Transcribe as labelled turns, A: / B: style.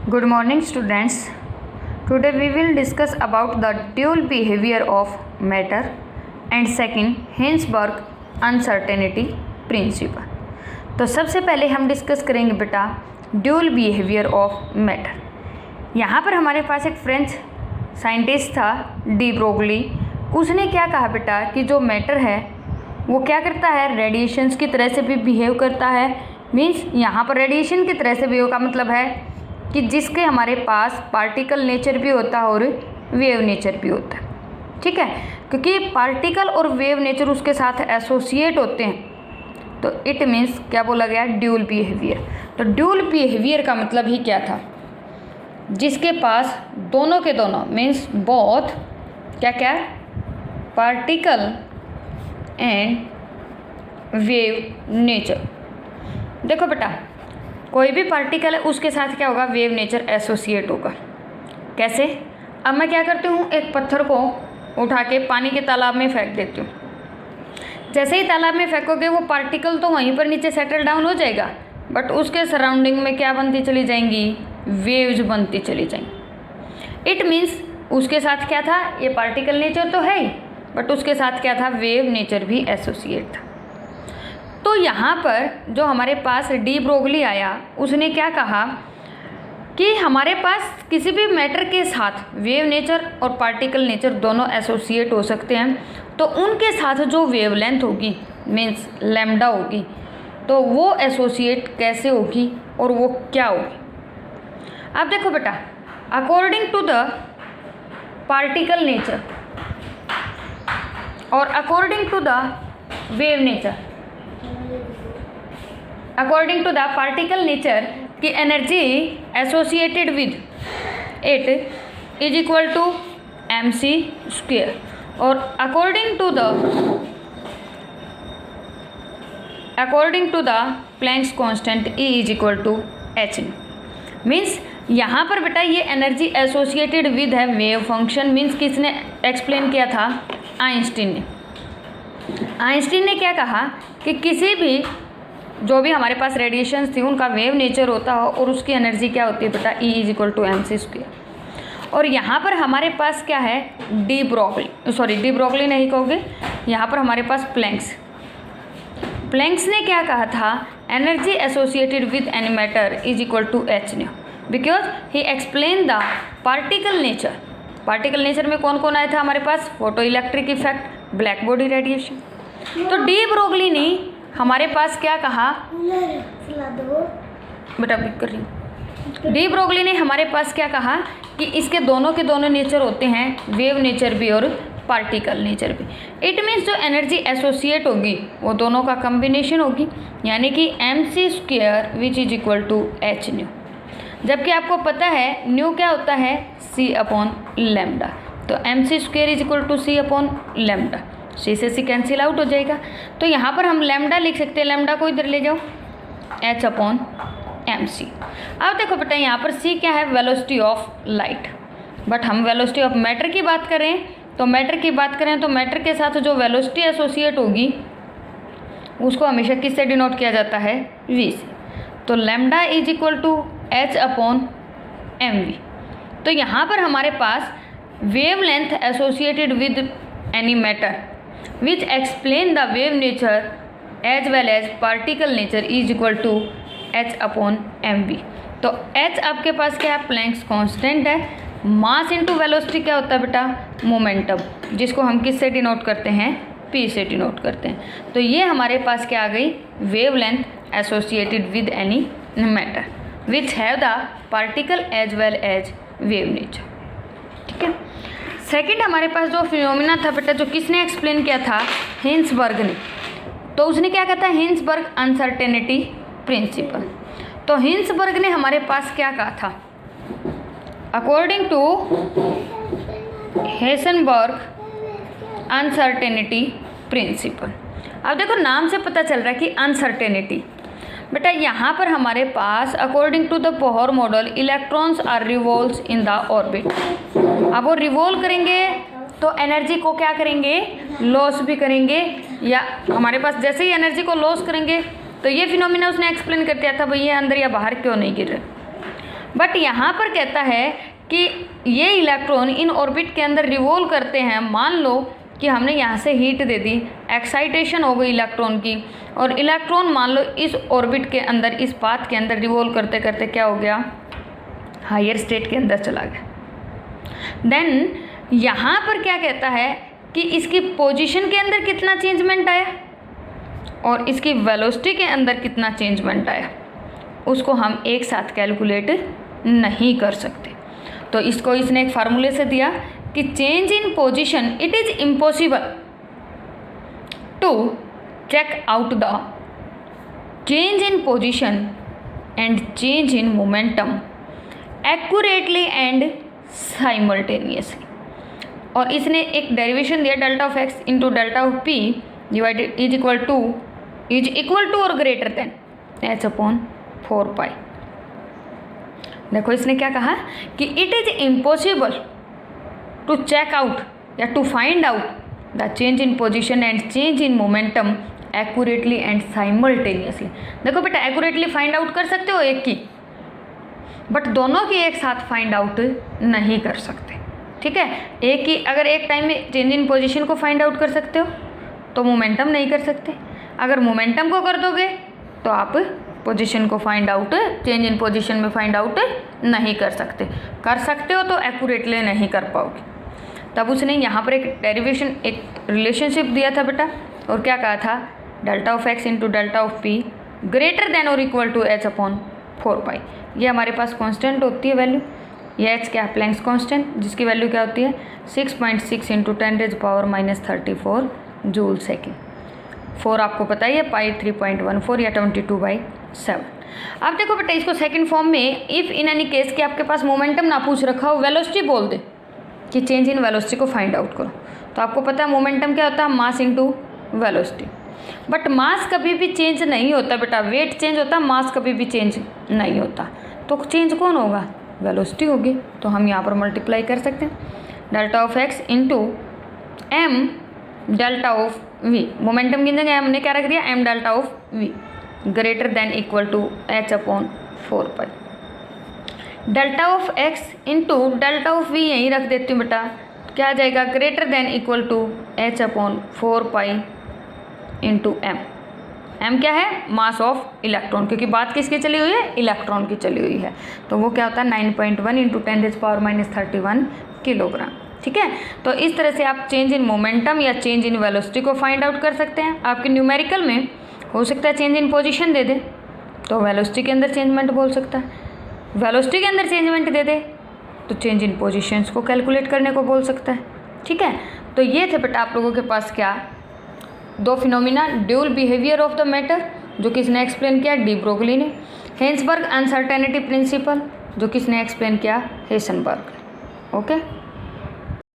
A: Good morning, students. Today we will discuss about the dual behavior of matter and second Hinsberg uncertainty principle. तो सबसे पहले हम discuss करेंगे बेटा dual behaviour of matter. यहाँ पर हमारे पास एक फ्रेंच साइंटिस्ट था डी ब्रोगली। उसने क्या कहा बेटा कि जो मैटर है वो क्या करता है, रेडिएशंस की तरह से भी बिहेव करता है। मीन्स यहाँ पर रेडिएशन की तरह से बिहेव का मतलब है कि जिसके हमारे पास पार्टिकल नेचर भी होता है और वेव नेचर भी होता है। ठीक है, क्योंकि पार्टिकल और वेव नेचर उसके साथ एसोसिएट होते हैं, तो इट मीन्स क्या बोला गया, ड्यूल बिहेवियर। तो ड्यूल बिहेवियर का मतलब ही क्या था, जिसके पास दोनों के दोनों मीन्स बोथ क्या क्या पार्टिकल एंड वेव नेचर। देखो बेटा, कोई भी पार्टिकल है उसके साथ क्या होगा, वेव नेचर एसोसिएट होगा। कैसे? अब मैं क्या करती हूँ, एक पत्थर को उठा के पानी के तालाब में फेंक देती हूँ। जैसे ही तालाब में फेंकोगे वो पार्टिकल तो वहीं पर नीचे सेटल डाउन हो जाएगा, बट उसके सराउंडिंग में क्या बनती चली जाएंगी, वेव्स बनती चली जाएंगी। इट मीन्स उसके साथ क्या था, ये पार्टिकल नेचर तो है ही, बट उसके साथ क्या था, वेव नेचर भी एसोसिएट था। तो यहाँ पर जो हमारे पास डी ब्रोगली आया, उसने क्या कहा कि हमारे पास किसी भी मैटर के साथ वेव नेचर और पार्टिकल नेचर दोनों एसोसिएट हो सकते हैं, तो उनके साथ जो वेवलेंथ होगी मीन्स लैम्डा होगी, तो वो एसोसिएट कैसे होगी और वो क्या होगी। अब देखो बेटा, according to the particle nature और according to the wave nature, according to the particle nature की energy associated with it is equal to mc square, और according to the Planck's constant E is equal to h। Means यहाँ पर बेटा ये energy associated with है wave function. Means किसने explain किया था, आइंस्टीन ने। आइंस्टीन ने क्या कहा कि किसी भी जो भी हमारे पास रेडिएशंस थी उनका वेव नेचर होता हो और उसकी एनर्जी क्या होती है बेटा, E is equal to mc square. और यहाँ पर हमारे पास क्या है, डी ब्रोगली नहीं कहोगे, यहाँ पर हमारे पास प्लैंक्स ने क्या कहा था, energy associated with any matter is equal to h nu, because he explain the particle nature. Particle nature में कौन कौन आया था हमारे पास, photo electric effect, black body radiation. तो डी ब्रोगली ने हमारे पास क्या कहा, बेटा पिक कर रही हूँ। डी ब्रोगली ने हमारे पास क्या कहा कि इसके दोनों के दोनों नेचर होते हैं, वेव नेचर भी और पार्टिकल नेचर भी। इट मीन्स जो एनर्जी एसोसिएट होगी वो दोनों का कम्बिनेशन होगी, यानी कि mc square which is equal to h nu. जबकि आपको पता है न्यू क्या होता है, c अपॉन लैम्डा। तो mc square is equal to c upon lambda, C से सी कैंसिल आउट हो जाएगा। तो यहाँ पर हम लैम्डा लिख सकते हैं, लैम्डा को इधर ले जाओ, h अपॉन mc। अब देखो बेटा, यहाँ पर c क्या है, वेलोसिटी ऑफ लाइट, बट हम वेलोसिटी ऑफ मैटर की बात करें तो मैटर के साथ जो वेलोसिटी एसोसिएट होगी उसको हमेशा किससे डिनोट किया जाता है, v से। तो lambda is equal to h upon mv। तो यहाँ पर हमारे पास wave length associated with any matter which explain the wave nature as well as particle nature is equal to h upon mv। तो h आपके पास क्या है, प्लैंक्स कांस्टेंट है। मास इनटू वेलोसिटी क्या होता है बेटा, मोमेंटम, जिसको हम किससे डिनोट करते हैं, p से डिनोट करते हैं। तो ये हमारे पास क्या आ गई, wave length associated with any matter which have the particle as well as wave nature. ठीक है। सेकंड हमारे पास जो फिनोमिना था बेटा, जो किसने एक्सप्लेन किया था, हिंसबर्ग ने। तो उसने क्या कहा था, हिंसबर्ग अनसर्टेनिटी प्रिंसिपल। तो हिंसबर्ग ने हमारे पास क्या कहा था, according to Heisenberg uncertainty principle. अब देखो नाम से पता चल रहा है कि अनसर्टेनिटी। बेटा यहाँ पर हमारे पास according to the Bohr model electrons are revolves in the orbit. अब वो रिवॉल्व करेंगे तो एनर्जी को क्या करेंगे, लॉस भी करेंगे, या हमारे पास जैसे ही एनर्जी को लॉस करेंगे तो ये फिनोमिना उसने एक्सप्लेन कर दिया था, भाई ये अंदर या बाहर क्यों नहीं गिर रहे। बट यहाँ पर कहता है कि ये इलेक्ट्रॉन इन ऑर्बिट के अंदर रिवॉल्व करते हैं। मान लो कि हमने यहाँ से हीट दे दी, एक्साइटेशन हो गई इलेक्ट्रॉन की, और इलेक्ट्रॉन मान लो इस ऑर्बिट के अंदर, इस पाथ के अंदर रिवॉल्व करते करते क्या हो गया, हायर स्टेट के अंदर चला गया। देन यहाँ पर क्या कहता है कि इसकी पोजीशन के अंदर कितना चेंजमेंट आया और इसकी वेलोसिटी के अंदर कितना चेंजमेंट आया, उसको हम एक साथ कैलकुलेट नहीं कर सकते। तो इसको इसने एक फार्मूले से दिया कि change in position, it is impossible to check out the change in position and change in momentum accurately and simultaneously. और इसने एक डेरिवेशन दिया, delta of x into delta of p divided is equal to और greater than h upon 4 pi. देखो इसने क्या कहा कि it is impossible to check out या to find out the change in position and change in momentum accurately and simultaneously. देखो बेटा, accurately find out कर सकते हो एक की, बट दोनों की एक साथ फाइंड आउट नहीं कर सकते। ठीक है, एक ही अगर एक टाइम में चेंज इन पोजीशन को फाइंड आउट कर सकते हो तो मोमेंटम नहीं कर सकते। अगर मोमेंटम को कर दोगे तो आप पोजीशन को find out, change in position में फाइंड आउट नहीं कर सकते। कर सकते हो तो एक्यूरेटली नहीं कर पाओगे। तब उसने यहाँ पर एक डेरिवेशन, एक रिलेशनशिप दिया था बेटा, और क्या कहा था, delta of x into delta of P greater than और इक्वल टू एच अपॉन 4 पाई। ये हमारे पास कांस्टेंट होती है वैल्यू, ये एच क्या, प्लैंक्स कांस्टेंट, जिसकी वैल्यू क्या होती है 6.6 इंटू 10⁻⁻34 जूल सेकेंड। 4 आपको पता ही है, पाई 3.14 या 22/7। अब देखो बेटा, इसको सेकंड फॉर्म में इफ़ इन एनी केस कि आपके पास मोमेंटम ना पूछ रखा हो, वेलोसिटी बोल दे कि चेंज इन वेलोसिटी को फाइंड आउट करो, तो आपको पता है मोमेंटम क्या होता है, mass into velocity. But mass कभी भी चेंज नहीं होता बेटा, वेट चेंज होता है, मास कभी भी चेंज नहीं होता। तो चेंज कौन होगा, वेलोसिटी होगी। तो हम यहाँ पर मल्टीप्लाई कर सकते हैं, delta of x into m delta of v. Momentum की जगह हमने क्या रख दिया, m delta of v greater than equal to h upon 4 pi. Delta of x into delta of v यहीं रख देती हूँ बेटा, क्या आ जाएगा, greater than equal to h upon 4 pi into m. M क्या है, मास ऑफ इलेक्ट्रॉन, क्योंकि बात किसकी चली हुई है, इलेक्ट्रॉन की चली हुई है। तो वो क्या होता है 9.1 इंटू 10⁻⁻31 किलोग्राम। ठीक है, तो इस तरह से आप चेंज इन मोमेंटम या चेंज इन वेलोसिटी को फाइंड आउट कर सकते हैं। आपके न्यूमेरिकल में हो सकता है चेंज इन पोजीशन दे दे तो वेलोसिटी के अंदर चेंजमेंट बोल सकता है, वेलोसिटी के अंदर चेंजमेंट दे दे तो चेंज इन पोजीशंस को कैलकुलेट करने को बोल सकता है। ठीक है, तो ये थे बेटा आप लोगों के पास क्या, 2 phenomena, dual behaviour of the matter जो किसने एक्सप्लेन किया, डी ब्रोगली ने, हेंसबर्ग अनसर्टेनिटी प्रिंसिपल जो किसने एक्सप्लेन किया, हेसनबर्ग। ओके।